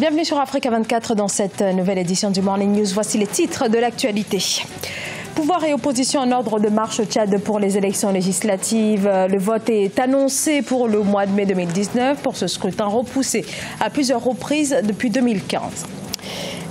Bienvenue sur Africa 24 dans cette nouvelle édition du Morning News. Voici les titres de l'actualité. Pouvoir et opposition en ordre de marche au Tchad pour les élections législatives. Le vote est annoncé pour le mois de mai 2019 pour ce scrutin repoussé à plusieurs reprises depuis 2015.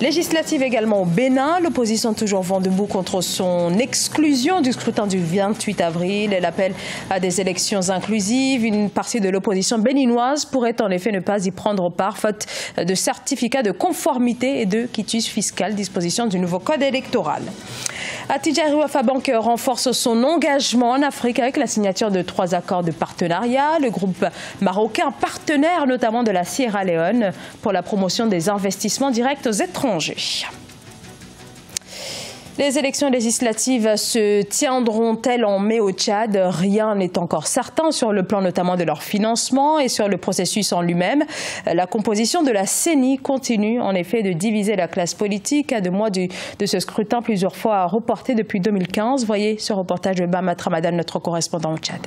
Législative également au Bénin, l'opposition toujours vent debout contre son exclusion du scrutin du 28 avril. Elle appelle à des élections inclusives. Une partie de l'opposition béninoise pourrait en effet ne pas y prendre part, faute de certificat de conformité et de quitus fiscal, disposition du nouveau code électoral. Attijari Wafa Bank renforce son engagement en Afrique avec la signature de 3 accords de partenariat. Le groupe marocain, partenaire notamment de la Sierra Leone, pour la promotion des investissements directs aux étrangers. Les élections législatives se tiendront-elles en mai au Tchad? Rien n'est encore certain sur le plan notamment de leur financement et sur le processus en lui-même. La composition de la CENI continue en effet de diviser la classe politique à 2 mois de ce scrutin plusieurs fois reporté depuis 2015. Voyez ce reportage de Bama Ramadan, notre correspondant au Tchad.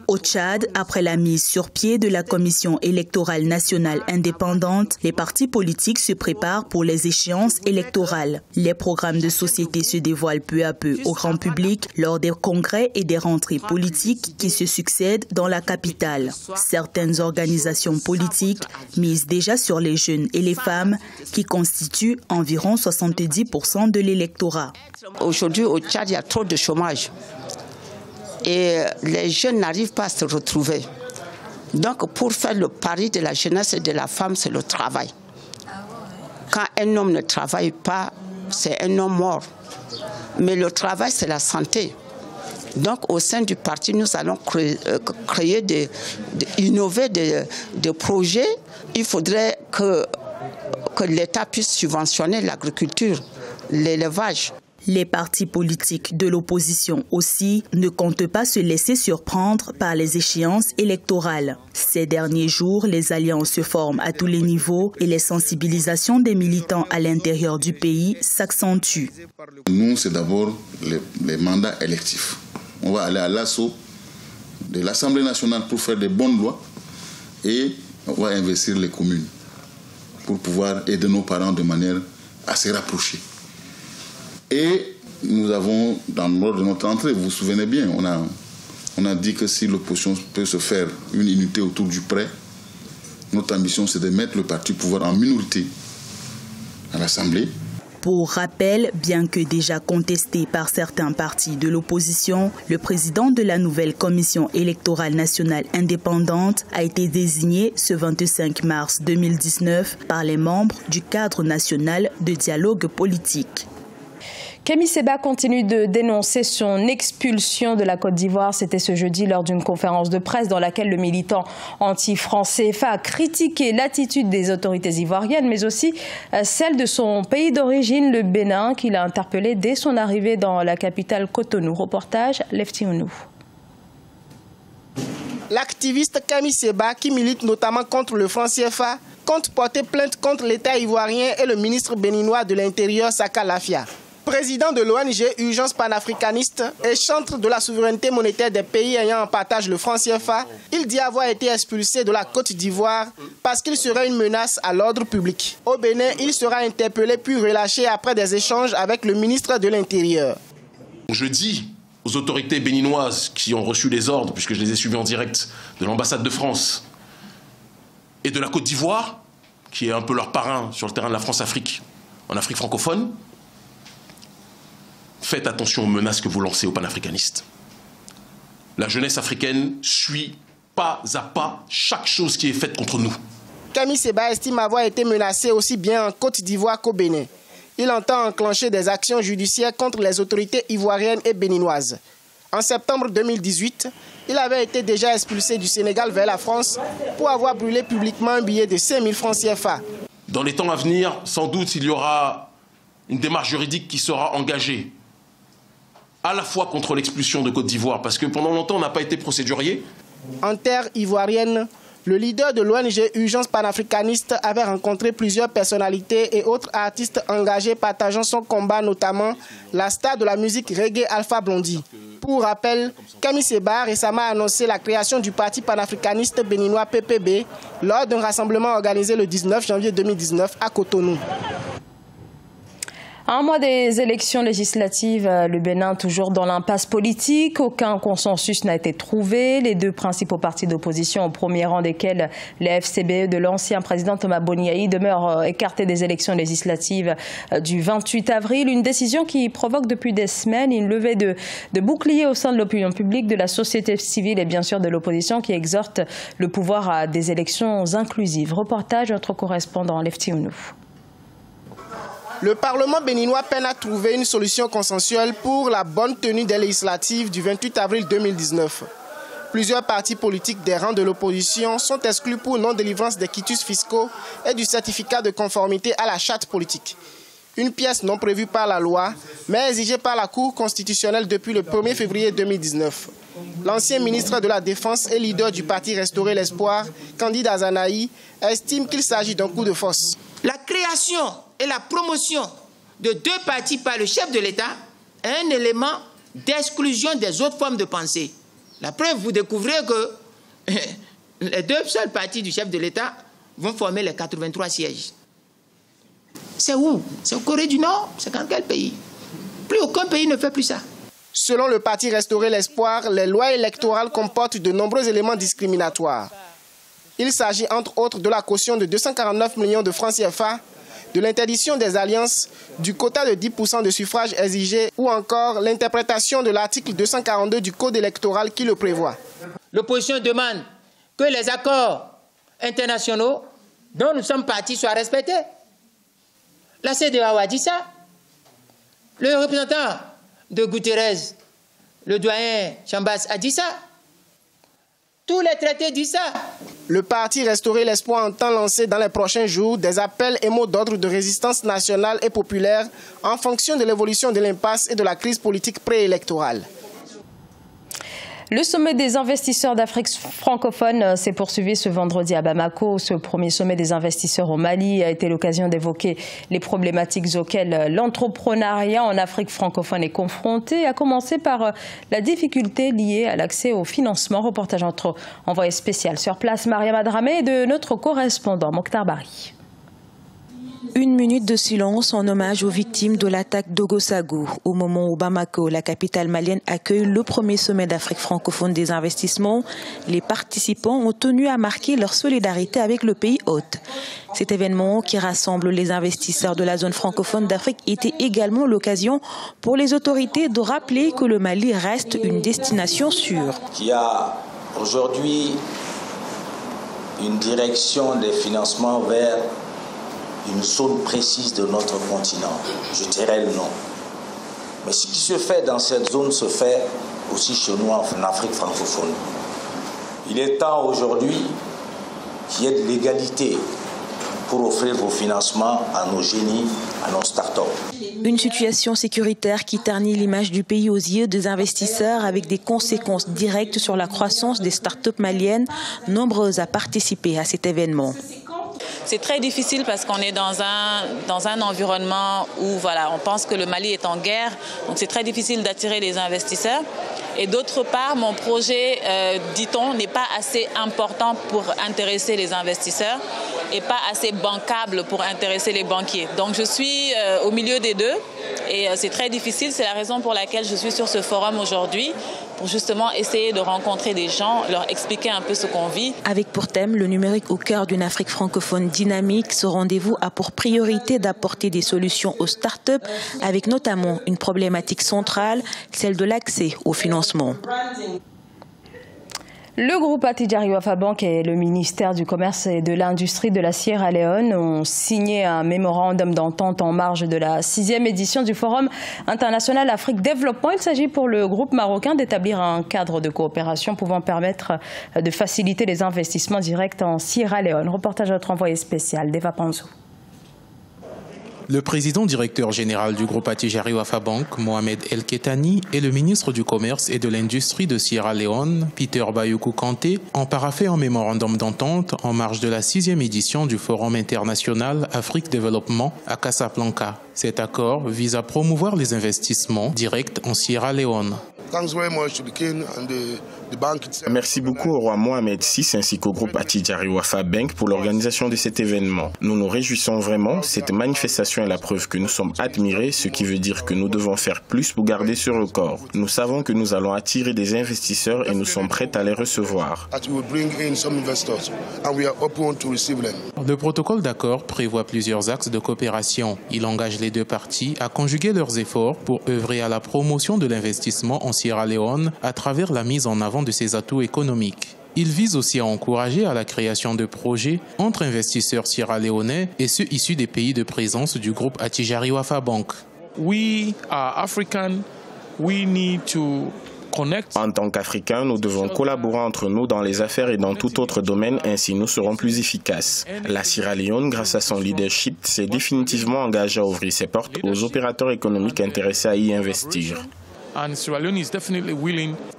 Au Tchad, après la mise sur pied de la Commission électorale nationale indépendante, les partis politiques se préparent pour les échéances électorales. Les programmes de société se dévoilent peu à peu au grand public lors des congrès et des rentrées politiques qui se succèdent dans la capitale. Certaines organisations politiques misent déjà sur les jeunes et les femmes qui constituent environ 70% de l'électorat. Aujourd'hui, au Tchad, il y a trop de chômage. Et les jeunes n'arrivent pas à se retrouver. Donc pour faire le pari de la jeunesse et de la femme, c'est le travail. Quand un homme ne travaille pas, c'est un homme mort. Mais le travail, c'est la santé. Donc au sein du parti, nous allons innover des projets. Il faudrait que l'État puisse subventionner l'agriculture, l'élevage. Les partis politiques de l'opposition aussi ne comptent pas se laisser surprendre par les échéances électorales. Ces derniers jours, les alliances se forment à tous les niveaux et les sensibilisations des militants à l'intérieur du pays s'accentuent. Nous, c'est d'abord les mandats électifs. On va aller à l'assaut de l'Assemblée nationale pour faire des bonnes lois et on va investir les communes pour pouvoir aider nos parents de manière assez rapprochée. Et nous avons, dans l'ordre de notre entrée, vous vous souvenez bien, on a dit que si l'opposition peut se faire une unité autour du prêt, notre ambition c'est de mettre le parti au pouvoir en minorité à l'Assemblée. Pour rappel, bien que déjà contesté par certains partis de l'opposition, le président de la nouvelle Commission électorale nationale indépendante a été désigné ce 25 mars 2019 par les membres du cadre national de dialogue politique. Kémy Séba continue de dénoncer son expulsion de la Côte d'Ivoire. C'était ce jeudi lors d'une conférence de presse dans laquelle le militant anti-franc CFA a critiqué l'attitude des autorités ivoiriennes, mais aussi celle de son pays d'origine, le Bénin, qu'il a interpellé dès son arrivée dans la capitale Cotonou. Reportage Lefty Ounou. L'activiste Kémy Séba, qui milite notamment contre le franc CFA, compte porter plainte contre l'État ivoirien et le ministre béninois de l'Intérieur, Saka Lafia. Président de l'ONG Urgence panafricaniste et chantre de la souveraineté monétaire des pays ayant en partage le franc CFA, il dit avoir été expulsé de la Côte d'Ivoire parce qu'il serait une menace à l'ordre public. Au Bénin, il sera interpellé puis relâché après des échanges avec le ministre de l'Intérieur. Je dis aux autorités béninoises qui ont reçu les ordres, puisque je les ai suivis en direct, de l'ambassade de France et de la Côte d'Ivoire, qui est un peu leur parrain sur le terrain de la France-Afrique, en Afrique francophone, faites attention aux menaces que vous lancez aux panafricanistes. La jeunesse africaine suit pas à pas chaque chose qui est faite contre nous. Kémy Séba estime avoir été menacé aussi bien en Côte d'Ivoire qu'au Bénin. Il entend enclencher des actions judiciaires contre les autorités ivoiriennes et béninoises. En septembre 2018, il avait été déjà expulsé du Sénégal vers la France pour avoir brûlé publiquement un billet de 5 000 francs CFA. Dans les temps à venir, sans doute, il y aura une démarche juridique qui sera engagée à la fois contre l'expulsion de Côte d'Ivoire, parce que pendant longtemps, on n'a pas été procédurier. En terre ivoirienne, Le leader de l'ONG Urgence panafricaniste avait rencontré plusieurs personnalités et autres artistes engagés partageant son combat, notamment la star de la musique reggae Alpha Blondy. Pour rappel, Kami Seba a récemment annoncé la création du parti panafricaniste béninois PPB lors d'un rassemblement organisé le 19 janvier 2019 à Cotonou. À un mois des élections législatives, le Bénin toujours dans l'impasse politique. Aucun consensus n'a été trouvé. Les deux principaux partis d'opposition, au premier rang desquels les FCBE de l'ancien président Thomas Boniaï, demeurent écartés des élections législatives du 28 avril. Une décision qui provoque depuis des semaines une levée de boucliers au sein de l'opinion publique, de la société civile et bien sûr de l'opposition qui exhorte le pouvoir à des élections inclusives. Reportage notre correspondant Lefti Ounou. Le Parlement béninois peine à trouver une solution consensuelle pour la bonne tenue des législatives du 28 avril 2019. Plusieurs partis politiques des rangs de l'opposition sont exclus pour non-délivrance des quitus fiscaux et du certificat de conformité à la charte politique. Une pièce non prévue par la loi, mais exigée par la Cour constitutionnelle depuis le 1er février 2019. L'ancien ministre de la Défense et leader du parti Restaurer l'Espoir, Candide Azanaï, estime qu'il s'agit d'un coup de force. La création et la promotion de deux partis par le chef de l'État est un élément d'exclusion des autres formes de pensée. La preuve, vous découvrez que les deux seuls partis du chef de l'État vont former les 83 sièges. C'est où? C'est en Corée du Nord? C'est dans quel pays? Plus aucun pays ne fait plus ça. Selon le parti Restaurer l'Espoir, les lois électorales comportent de nombreux éléments discriminatoires. Il s'agit entre autres de la caution de 249 millions de francs CFA, de l'interdiction des alliances, du quota de 10% de suffrages exigés ou encore l'interprétation de l'article 242 du Code électoral qui le prévoit. L'opposition demande que les accords internationaux dont nous sommes partis soient respectés. La CEDEAO a dit ça. Le représentant de Guterres, le doyen Chambas, a dit ça. Tous les traités disent ça. Le parti Restaurer l'Espoir entend lancer dans les prochains jours des appels et mots d'ordre de résistance nationale et populaire en fonction de l'évolution de l'impasse et de la crise politique préélectorale. Le sommet des investisseurs d'Afrique francophone s'est poursuivi ce vendredi à Bamako. Ce premier sommet des investisseurs au Mali a été l'occasion d'évoquer les problématiques auxquelles l'entrepreneuriat en Afrique francophone est confronté, à commencer par la difficulté liée à l'accès au financement. Reportage entre envoyé spécial sur place, Mariam Adramé, et de notre correspondant Mokhtar Bari. Une minute de silence en hommage aux victimes de l'attaque d'Ogossagou. Au moment où Bamako, la capitale malienne, accueille le premier sommet d'Afrique francophone des investissements, les participants ont tenu à marquer leur solidarité avec le pays hôte. Cet événement qui rassemble les investisseurs de la zone francophone d'Afrique était également l'occasion pour les autorités de rappeler que le Mali reste une destination sûre. Il y a aujourd'hui une direction des financements vers une zone précise de notre continent. Je dirais le nom. Mais ce qui se fait dans cette zone se fait aussi chez nous en Afrique francophone. Il est temps aujourd'hui qu'il y ait de l'égalité pour offrir vos financements à nos génies, à nos start-up. Une situation sécuritaire qui ternit l'image du pays aux yeux des investisseurs avec des conséquences directes sur la croissance des start-up maliennes, nombreuses à participer à cet événement. C'est très difficile parce qu'on est dans un environnement où on pense que le Mali est en guerre, donc c'est très difficile d'attirer les investisseurs. Et d'autre part, mon projet, dit-on, n'est pas assez important pour intéresser les investisseurs et pas assez bancable pour intéresser les banquiers. Donc je suis au milieu des deux et c'est très difficile. C'est la raison pour laquelle je suis sur ce forum aujourd'hui, pour justement essayer de rencontrer des gens, leur expliquer un peu ce qu'on vit. Avec pour thème le numérique au cœur d'une Afrique francophone dynamique, ce rendez-vous a pour priorité d'apporter des solutions aux start-up, avec notamment une problématique centrale, celle de l'accès au financement. Le groupe Attijari Wafa Bank et le ministère du Commerce et de l'Industrie de la Sierra Leone ont signé un mémorandum d'entente en marge de la 6e édition du Forum international Afrique Développement. Il s'agit pour le groupe marocain d'établir un cadre de coopération pouvant permettre de faciliter les investissements directs en Sierra Leone. Reportage à notre envoyé spécial, Deva Panzo. Le président directeur général du groupe Attijari Wafa Bank, Mohamed El Ketani, et le ministre du Commerce et de l'Industrie de Sierra Leone, Peter Bayoukou Kanté, ont paraphé un mémorandum d'entente en marge de la 6e édition du Forum international Afrique Développement à Casablanca. Cet accord vise à promouvoir les investissements directs en Sierra Leone. Merci beaucoup au roi Mohamed VI ainsi qu'au groupe Attijari Wafa Bank pour l'organisation de cet événement. Nous nous réjouissons vraiment. Cette manifestation est la preuve que nous sommes admirés, ce qui veut dire que nous devons faire plus pour garder ce record. Nous savons que nous allons attirer des investisseurs et nous sommes prêts à les recevoir. Le protocole d'accord prévoit plusieurs axes de coopération. Il engage les deux parties à conjuguer leurs efforts pour œuvrer à la promotion de l'investissement en Sierra Leone à travers la mise en avant de ses atouts économiques. Il vise aussi à encourager à la création de projets entre investisseurs sierra-léonais et ceux issus des pays de présence du groupe Attijari Wafa Bank. En tant qu'Africains, nous devons collaborer entre nous dans les affaires et dans tout autre domaine, ainsi nous serons plus efficaces. La Sierra Leone, grâce à son leadership, s'est définitivement engagée à ouvrir ses portes aux opérateurs économiques intéressés à y investir.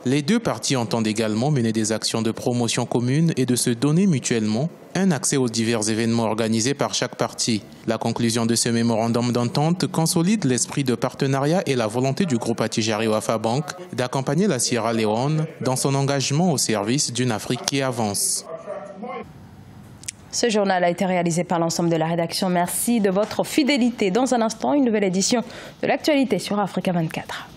Les deux parties entendent également mener des actions de promotion commune et de se donner mutuellement un accès aux divers événements organisés par chaque partie. La conclusion de ce mémorandum d'entente consolide l'esprit de partenariat et la volonté du groupe Attijari Wafa Bank d'accompagner la Sierra Leone dans son engagement au service d'une Afrique qui avance. Ce journal a été réalisé par l'ensemble de la rédaction. Merci de votre fidélité. Dans un instant, une nouvelle édition de l'actualité sur Africa 24.